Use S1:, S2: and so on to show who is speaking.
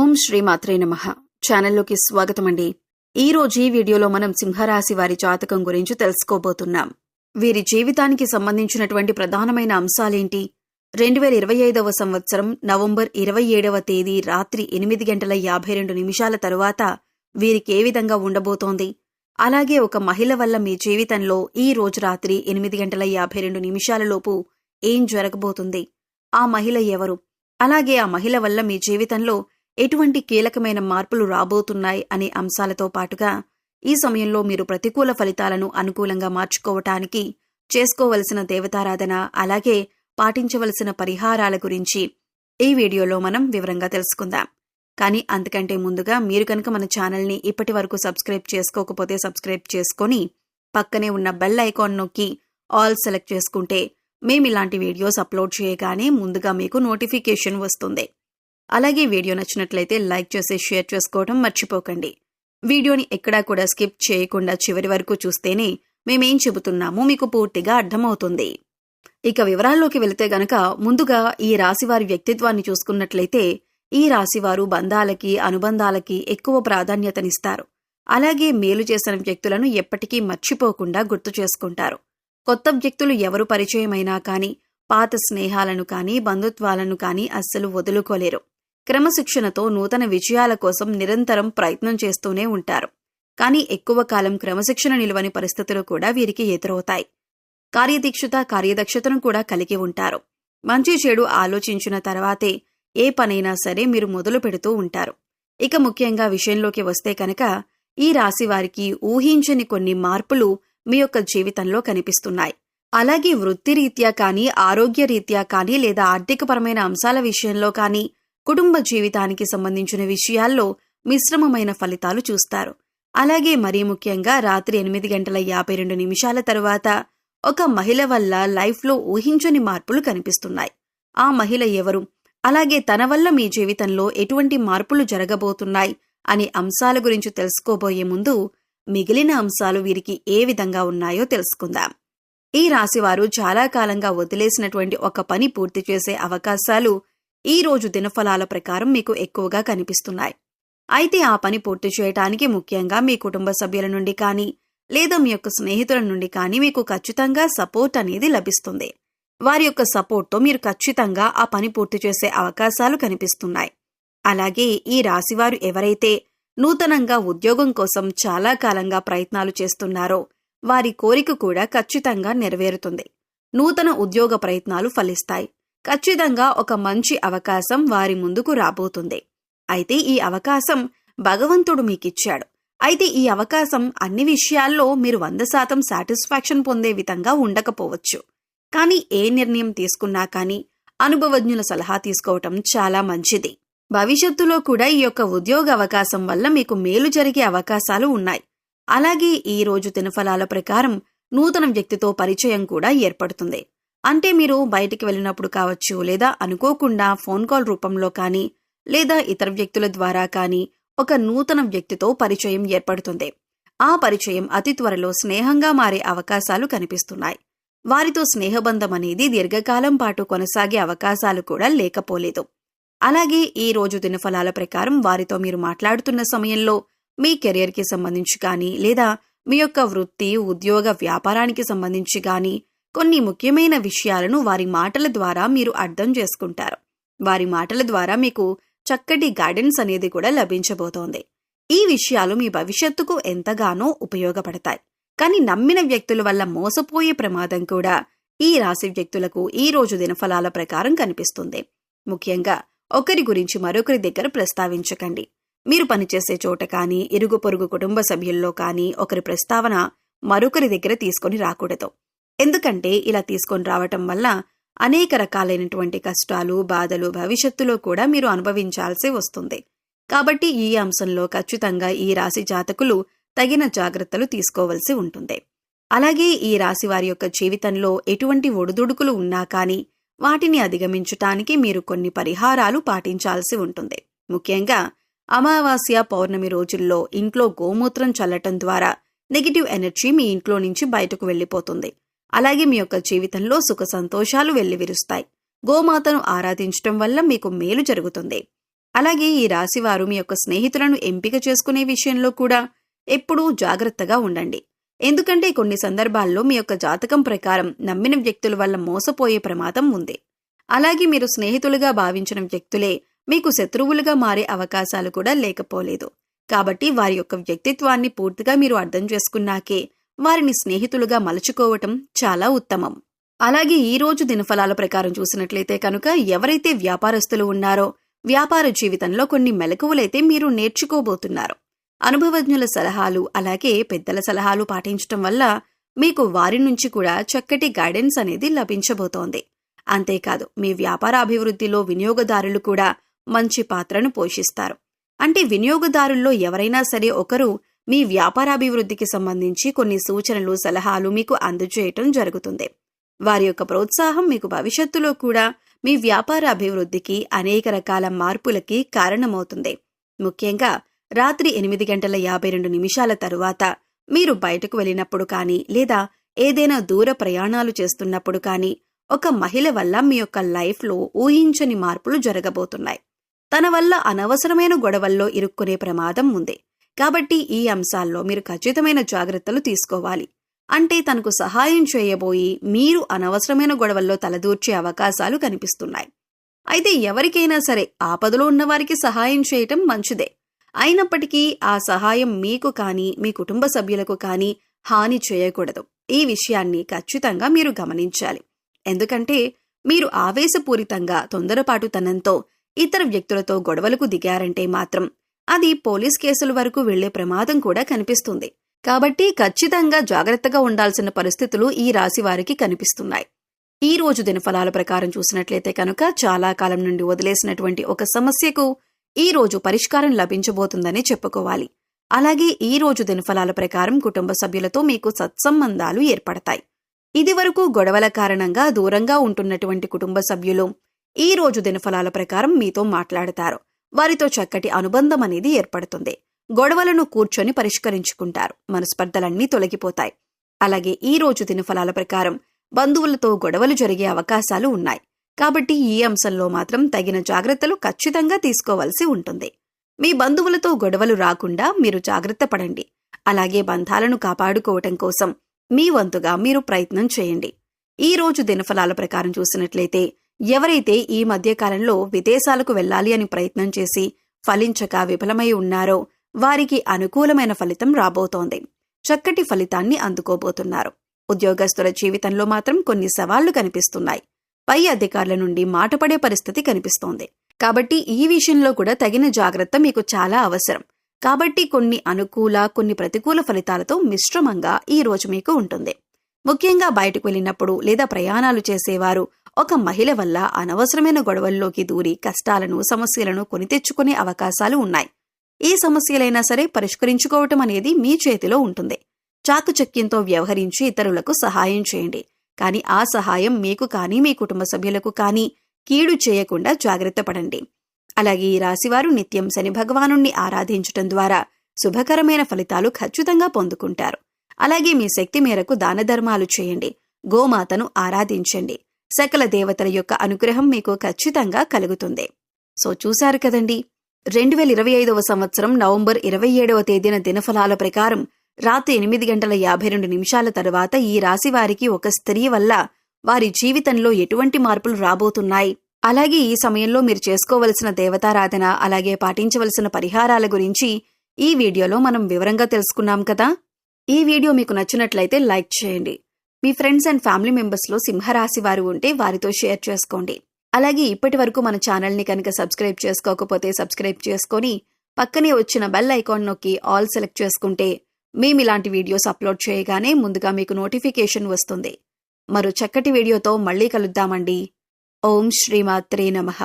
S1: ఓం శ్రీమాత్రే నమః. ఛానల్లోకి స్వాగతమండి. ఈ రోజు ఈ వీడియోలో మనం సింహరాశి వారి జాతకం గురించి తెలుసుకోబోతున్నాం. వీరి జీవితానికి సంబంధించినటువంటి ప్రధానమైన అంశాలేంటి? 2025వ సంవత్సరం నవంబర్ 27వ తేదీ రాత్రి 8:52 తరువాత వీరికి ఏ విధంగా ఉండబోతోంది? అలాగే ఒక మహిళ వల్ల మీ జీవితంలో ఈ రోజు రాత్రి 8:52 లోపు ఏం జరగబోతుంది? ఆ మహిళ ఎవరు? అలాగే ఆ మహిళ వల్ల మీ జీవితంలో ఎటువంటి కీలకమైన మార్పులు రాబోతున్నాయి అనే అంశాలతో పాటుగా ఈ సమయంలో మీరు ప్రతికూల ఫలితాలను అనుకూలంగా మార్చుకోవటానికి చేసుకోవలసిన దేవతారాధన, అలాగే పాటించవలసిన పరిహారాల గురించి ఈ వీడియోలో మనం వివరంగా తెలుసుకుందాం. కానీ అంతకంటే ముందుగా మీరు కనుక మన ఛానల్ని ఇప్పటి వరకు సబ్స్క్రైబ్ చేసుకోకపోతే సబ్స్క్రైబ్ చేసుకొని పక్కనే ఉన్న బెల్ ఐకాన్ నొక్కి ఆల్ సెలెక్ట్ చేసుకుంటే మేమిలాంటి వీడియోస్ అప్లోడ్ చేయగానే ముందుగా మీకు నోటిఫికేషన్ వస్తుంది. అలాగే వీడియో నచ్చినట్లయితే లైక్ చేసి షేర్ చేసుకోవడం మర్చిపోకండి. వీడియోని ఎక్కడా కూడా స్కిప్ చేయకుండా చివరి వరకు చూస్తేనే మేమేం చెబుతున్నామో మీకు పూర్తిగా అర్థమవుతుంది. ఇక వివరాల్లోకి వెళితే గనక ముందుగా ఈ రాశివారి వ్యక్తిత్వాన్ని చూసుకున్నట్లయితే ఈ రాశివారు బంధాలకి, అనుబంధాలకి ఎక్కువ ప్రాధాన్యతనిస్తారు. అలాగే మేలు చేసిన వ్యక్తులను ఎప్పటికీ మర్చిపోకుండా గుర్తు చేసుకుంటారు. కొత్త వ్యక్తులు ఎవరు పరిచయమైనా కానీ పాత స్నేహాలను కానీ బంధుత్వాలను కానీ అస్సలు వదులుకోలేరు. క్రమశిక్షణతో నూతన విజయాల కోసం నిరంతరం ప్రయత్నం చేస్తూనే ఉంటారు. కానీ ఎక్కువ కాలం క్రమశిక్షణ నిలవని పరిస్థితులు కూడా వీరికి ఎదురవుతాయి. కార్యదక్షతను కూడా కలిగి ఉంటారు. మంచి చెడు ఆలోచించిన తర్వాతే ఏ పనైనా సరే మీరు మొదలు పెడుతూ ఉంటారు. ఇక ముఖ్యంగా విషయంలోకి వస్తే కనుక ఈ రాశి వారికి ఊహించని కొన్ని మార్పులు మీ యొక్క జీవితంలో కనిపిస్తున్నాయి. అలాగే వృత్తిరీత్యా కానీ, ఆరోగ్యరీత్యా కానీ, లేదా ఆర్థికపరమైన అంశాల విషయంలో కానీ, కుటుంబ జీవితానికి సంబంధించిన విషయాల్లో మిశ్రమమైన ఫలితాలు చూస్తారు. అలాగే మరీ ముఖ్యంగా రాత్రి 8:52 తరువాత ఒక మహిళ వల్ల లైఫ్లో ఊహించని మార్పులు కనిపిస్తున్నాయి. ఆ మహిళ ఎవరు? అలాగే తన వల్ల మీ జీవితంలో ఎటువంటి మార్పులు జరగబోతున్నాయి అనే అంశాల గురించి తెలుసుకోబోయే ముందు మిగిలిన అంశాలు వీరికి ఏ విధంగా ఉన్నాయో తెలుసుకుందాం. ఈ రాశివారు చాలా కాలంగా వదిలేసినటువంటి ఒక పని పూర్తి చేసే అవకాశాలు ఈ రోజు దినఫలాల ప్రకారం మీకు ఎక్కువగా కనిపిస్తున్నాయి. అయితే ఆ పని పూర్తి చేయటానికి ముఖ్యంగా మీ కుటుంబ సభ్యుల నుండి కానీ, లేదా మీ యొక్క స్నేహితుల నుండి కానీ మీకు ఖచ్చితంగా సపోర్ట్ అనేది లభిస్తుంది. వారి యొక్క సపోర్ట్తో మీరు ఖచ్చితంగా ఆ పని పూర్తి చేసే అవకాశాలు కనిపిస్తున్నాయి. అలాగే ఈ రాశివారు ఎవరైతే నూతనంగా ఉద్యోగం కోసం చాలా కాలంగా ప్రయత్నాలు చేస్తున్నారో వారి కోరిక కూడా ఖచ్చితంగా నెరవేరుతుంది. నూతన ఉద్యోగ ప్రయత్నాలు ఫలిస్తాయి. ఖచ్చితంగా ఒక మంచి అవకాశం వారి ముందుకు రాబోతుంది. అయితే ఈ అవకాశం భగవంతుడు మీకిచ్చాడు. అయితే ఈ అవకాశం అన్ని విషయాల్లో మీరు 100% సాటిస్ఫాక్షన్ పొందే విధంగా ఉండకపోవచ్చు. కానీ ఏ నిర్ణయం తీసుకున్నా కానీ అనుభవజ్ఞుల సలహా తీసుకోవటం చాలా మంచిది. భవిష్యత్తులో కూడా ఈ యొక్క ఉద్యోగ అవకాశం వల్ల మీకు మేలు జరిగే అవకాశాలు ఉన్నాయి. అలాగే ఈ రోజు దినఫలాల ప్రకారం నూతన వ్యక్తితో పరిచయం కూడా ఏర్పడుతుంది. అంటే మీరు బయటికి వెళ్ళినప్పుడు కావచ్చు, లేదా అనుకోకుండా ఫోన్ కాల్ రూపంలో కానీ, లేదా ఇతర వ్యక్తుల ద్వారా కానీ ఒక నూతన వ్యక్తితో పరిచయం ఏర్పడుతుంది. ఆ పరిచయం అతి త్వరలో స్నేహంగా మారే అవకాశాలు కనిపిస్తున్నాయి. వారితో స్నేహబంధం అనేది దీర్ఘకాలం పాటు కొనసాగే అవకాశాలు కూడా లేకపోలేదు. అలాగే ఈ రోజు దినఫలాల ప్రకారం వారితో మీరు మాట్లాడుతున్న సమయంలో మీ కెరియర్కి సంబంధించి కానీ, లేదా మీ యొక్క వృత్తి, ఉద్యోగ, వ్యాపారానికి సంబంధించి కానీ కొన్ని ముఖ్యమైన విషయాలను వారి మాటల ద్వారా మీరు అర్థం చేసుకుంటారు. వారి మాటల ద్వారా మీకు చక్కటి గైడెన్స్ అనేది కూడా లభించబోతోంది. ఈ విషయాలు మీ భవిష్యత్తుకు ఎంతగానో ఉపయోగపడతాయి. కానీ నమ్మిన వ్యక్తుల వల్ల మోసపోయే ప్రమాదం కూడా ఈ రాశి వ్యక్తులకు ఈ రోజు దినఫలాల ప్రకారం కనిపిస్తుంది. ముఖ్యంగా ఒకరి గురించి మరొకరి దగ్గర ప్రస్తావించకండి. మీరు పనిచేసే చోట కానీ, ఇరుగు పొరుగు కుటుంబ సభ్యుల్లో కానీ ఒకరి ప్రస్తావన మరొకరి దగ్గర తీసుకొని రాకూడదు. ఎందుకంటే ఇలా తీసుకొని రావటం వల్ల అనేక రకాలైనటువంటి కష్టాలు, బాధలు భవిష్యత్తులో కూడా మీరు అనుభవించాల్సి వస్తుంది. కాబట్టి ఈ అంశంలో ఖచ్చితంగా ఈ రాశి జాతకులు తగిన జాగ్రత్తలు తీసుకోవలసి ఉంటుంది. అలాగే ఈ రాశి వారి యొక్క జీవితంలో ఎటువంటి ఒడిదుడుకులు ఉన్నా కానీ వాటిని అధిగమించటానికి మీరు కొన్ని పరిహారాలు పాటించాల్సి ఉంటుంది. ముఖ్యంగా అమావాస్య, పౌర్ణమి రోజుల్లో ఇంట్లో గోమూత్రం చల్లటం ద్వారా నెగిటివ్ ఎనర్జీ మీ ఇంట్లో నుంచి బయటకు వెళ్లిపోతుంది. అలాగే మీ యొక్క జీవితంలో సుఖ సంతోషాలు వెల్లివిరుస్తాయి. గోమాతను ఆరాధించటం వల్ల మీకు మేలు జరుగుతుంది. అలాగే ఈ రాశివారు మీ యొక్క స్నేహితులను ఎంపిక చేసుకునే విషయంలో కూడా ఎప్పుడూ జాగ్రత్తగా ఉండండి. ఎందుకంటే కొన్ని సందర్భాల్లో మీ యొక్క జాతకం ప్రకారం నమ్మిన వ్యక్తుల వల్ల మోసపోయే ప్రమాదం ఉంది. అలాగే మీరు స్నేహితులుగా భావించిన వ్యక్తులే మీకు శత్రువులుగా మారే అవకాశాలు కూడా లేకపోలేదు. కాబట్టి వారి యొక్క వ్యక్తిత్వాన్ని పూర్తిగా మీరు అర్థం చేసుకున్నాకే వారిని స్నేహితులుగా మలుచుకోవటం చాలా ఉత్తమం. అలాగే ఈ రోజు దినఫలాల ప్రకారం చూసినట్లయితే కనుక ఎవరైతే వ్యాపారస్తులు ఉన్నారో వ్యాపార జీవితంలో కొన్ని మెలకువలైతే మీరు నేర్చుకోబోతున్నారు. అనుభవజ్ఞుల సలహాలు అలాగే పెద్దల సలహాలు పాటించటం వల్ల మీకు వారి నుంచి కూడా చక్కటి గైడెన్స్ అనేది లభించబోతోంది. అంతేకాదు మీ వ్యాపార అభివృద్ధిలో వినియోగదారులు కూడా మంచి పాత్రను పోషిస్తారు. అంటే వినియోగదారుల్లో ఎవరైనా సరే ఒకరు మీ వ్యాపారాభివృద్ధికి సంబంధించి కొన్ని సూచనలు సలహాలు మీకు అందజేయటం జరుగుతుంది. వారి యొక్క ప్రోత్సాహం మీకు భవిష్యత్తులో కూడా మీ వ్యాపార అభివృద్ధికి అనేక రకాల మార్పులకి కారణమవుతుంది. ముఖ్యంగా రాత్రి 8:52 తరువాత మీరు బయటకు వెళ్ళినప్పుడు కానీ లేదా ఏదైనా దూర ప్రయాణాలు చేస్తున్నప్పుడు కానీ ఒక మహిళ వల్ల మీ యొక్క లైఫ్లో ఊహించని మార్పులు జరగబోతున్నాయి. తన వల్ల అనవసరమైన గొడవల్లో ఇరుక్కునే ప్రమాదం ఉంది. కాబట్టి ఈ అంశాల్లో మీరు ఖచ్చితమైన జాగ్రత్తలు తీసుకోవాలి. అంటే తనకు సహాయం చేయబోయి మీరు అనవసరమైన గొడవల్లో తలదూర్చే అవకాశాలు కనిపిస్తున్నాయి. అయితే ఎవరికైనా సరే ఆపదలో ఉన్నవారికి సహాయం చేయటం మంచిదే. అయినప్పటికీ ఆ సహాయం మీకు కానీ మీ కుటుంబ సభ్యులకు కానీ హాని చేయకూడదు. ఈ విషయాన్ని ఖచ్చితంగా మీరు గమనించాలి. ఎందుకంటే మీరు ఆవేశపూరితంగా తొందరపాటుతనంతో ఇతర వ్యక్తులతో గొడవలకు దిగారంటే మాత్రం అది పోలీస్ కేసుల వరకు వెళ్లే ప్రమాదం కూడా కనిపిస్తుంది. కాబట్టి ఖచ్చితంగా జాగ్రత్తగా ఉండాల్సిన పరిస్థితులు ఈ రాశి వారికి కనిపిస్తున్నాయి. ఈ రోజు దినఫలాల ప్రకారం చూసినట్లయితే కనుక చాలా కాలం నుండి వదిలేసినటువంటి ఒక సమస్యకు ఈ రోజు పరిష్కారం లభించబోతుందని చెప్పుకోవాలి. అలాగే ఈ రోజు దినఫలాల ప్రకారం కుటుంబ సభ్యులతో మీకు సత్సంబంధాలు ఏర్పడతాయి. ఇదివరకు గొడవల కారణంగా దూరంగా ఉంటున్నటువంటి కుటుంబ సభ్యులు ఈ రోజు దినఫలాల ప్రకారం మీతో మాట్లాడతారు. వారితో చక్కటి అనుబంధం అనేది ఏర్పడుతుంది. గొడవలను కూర్చొని పరిష్కరించుకుంటారు. మనస్పర్ధలన్నీ తొలగిపోతాయి. అలాగే ఈ రోజు దినఫలాల ప్రకారం బంధువులతో గొడవలు జరిగే అవకాశాలు ఉన్నాయి. కాబట్టి ఈ అంశంలో మాత్రం తగిన జాగ్రత్తలు ఖచ్చితంగా తీసుకోవాల్సి ఉంటుంది. మీ బంధువులతో గొడవలు రాకుండా మీరు జాగ్రత్త పడండి. అలాగే బంధాలను కాపాడుకోవటం కోసం మీ వంతుగా మీరు ప్రయత్నం చేయండి. ఈ రోజు దినఫలాల ప్రకారం చూసినట్లయితే ఎవరైతే ఈ మధ్య కాలంలో విదేశాలకు వెళ్లాలి అని ప్రయత్నం చేసి ఫలించక విఫలమై ఉన్నారో వారికి అనుకూలమైన ఫలితం రాబోతోంది. చక్కటి ఫలితాన్ని అందుకోబోతున్నారు. ఉద్యోగస్తుల జీవితంలో మాత్రం కొన్ని సవాళ్లు కనిపిస్తున్నాయి. పై అధికారుల నుండి మాటపడే పరిస్థితి కనిపిస్తోంది. కాబట్టి ఈ విషయంలో కూడా తగిన జాగ్రత్త మీకు చాలా అవసరం. కాబట్టి కొన్ని అనుకూల కొన్ని ప్రతికూల ఫలితాలతో మిశ్రమంగా ఈ రోజు మీకు ఉంటుంది. ముఖ్యంగా బయటకు వెళ్ళినప్పుడు లేదా ప్రయాణాలు చేసేవారు ఒక మహిళ వల్ల అనవసరమైన గొడవల్లోకి దూరి కష్టాలను సమస్యలను కొని తెచ్చుకునే అవకాశాలు ఉన్నాయి. ఈ సమస్యలైనా సరే పరిష్కరించుకోవటం అనేది మీ చేతిలో ఉంటుంది. చాకచక్యంతో వ్యవహరించి ఇతరులకు సహాయం చేయండి. కానీ ఆ సహాయం మీకు కానీ మీ కుటుంబ సభ్యులకు కానీ కీడు చేయకుండా జాగ్రత్త పడండి. అలాగే ఈ రాశివారు నిత్యం శని భగవానుణ్ణి ఆరాధించటం ద్వారా శుభకరమైన ఫలితాలు ఖచ్చితంగా పొందుకుంటారు. అలాగే మీ శక్తి మేరకు దాన ధర్మాలు చేయండి. గోమాతను ఆరాధించండి. సకల దేవతల యొక్క అనుగ్రహం మీకు ఖచ్చితంగా కలుగుతుంది. సో చూశారు కదండి, 2025వ సంవత్సరం నవంబర్ 27వ తేదీన దినఫలాల ప్రకారం రాత్రి 8:52 తరువాత ఈ రాశి వారికి ఒక స్త్రీ వల్ల వారి జీవితంలో ఎటువంటి మార్పులు రాబోతున్నాయి, అలాగే ఈ సమయంలో మీరు చేసుకోవలసిన దేవతారాధన అలాగే పాటించవలసిన పరిహారాల గురించి ఈ వీడియోలో మనం వివరంగా తెలుసుకున్నాం కదా. ఈ వీడియో మీకు నచ్చినట్లయితే లైక్ చేయండి. మీ ఫ్రెండ్స్ అండ్ ఫ్యామిలీ మెంబర్స్లో సింహరాశి వారు ఉంటే వారితో షేర్ చేసుకోండి. అలాగే ఇప్పటి వరకు మన ఛానల్ని కనుక సబ్స్క్రైబ్ చేసుకోకపోతే సబ్స్క్రైబ్ చేసుకొని పక్కనే వచ్చిన బెల్ ఐకాన్ నొక్కి ఆల్ సెలెక్ట్ చేసుకుంటే మేము ఇలాంటి వీడియోస్ అప్లోడ్ చేయగానే ముందుగా మీకు నోటిఫికేషన్ వస్తుంది. మరో చక్కటి వీడియోతో మళ్ళీ కలుద్దామండి. ఓం శ్రీమాత్రే నమః.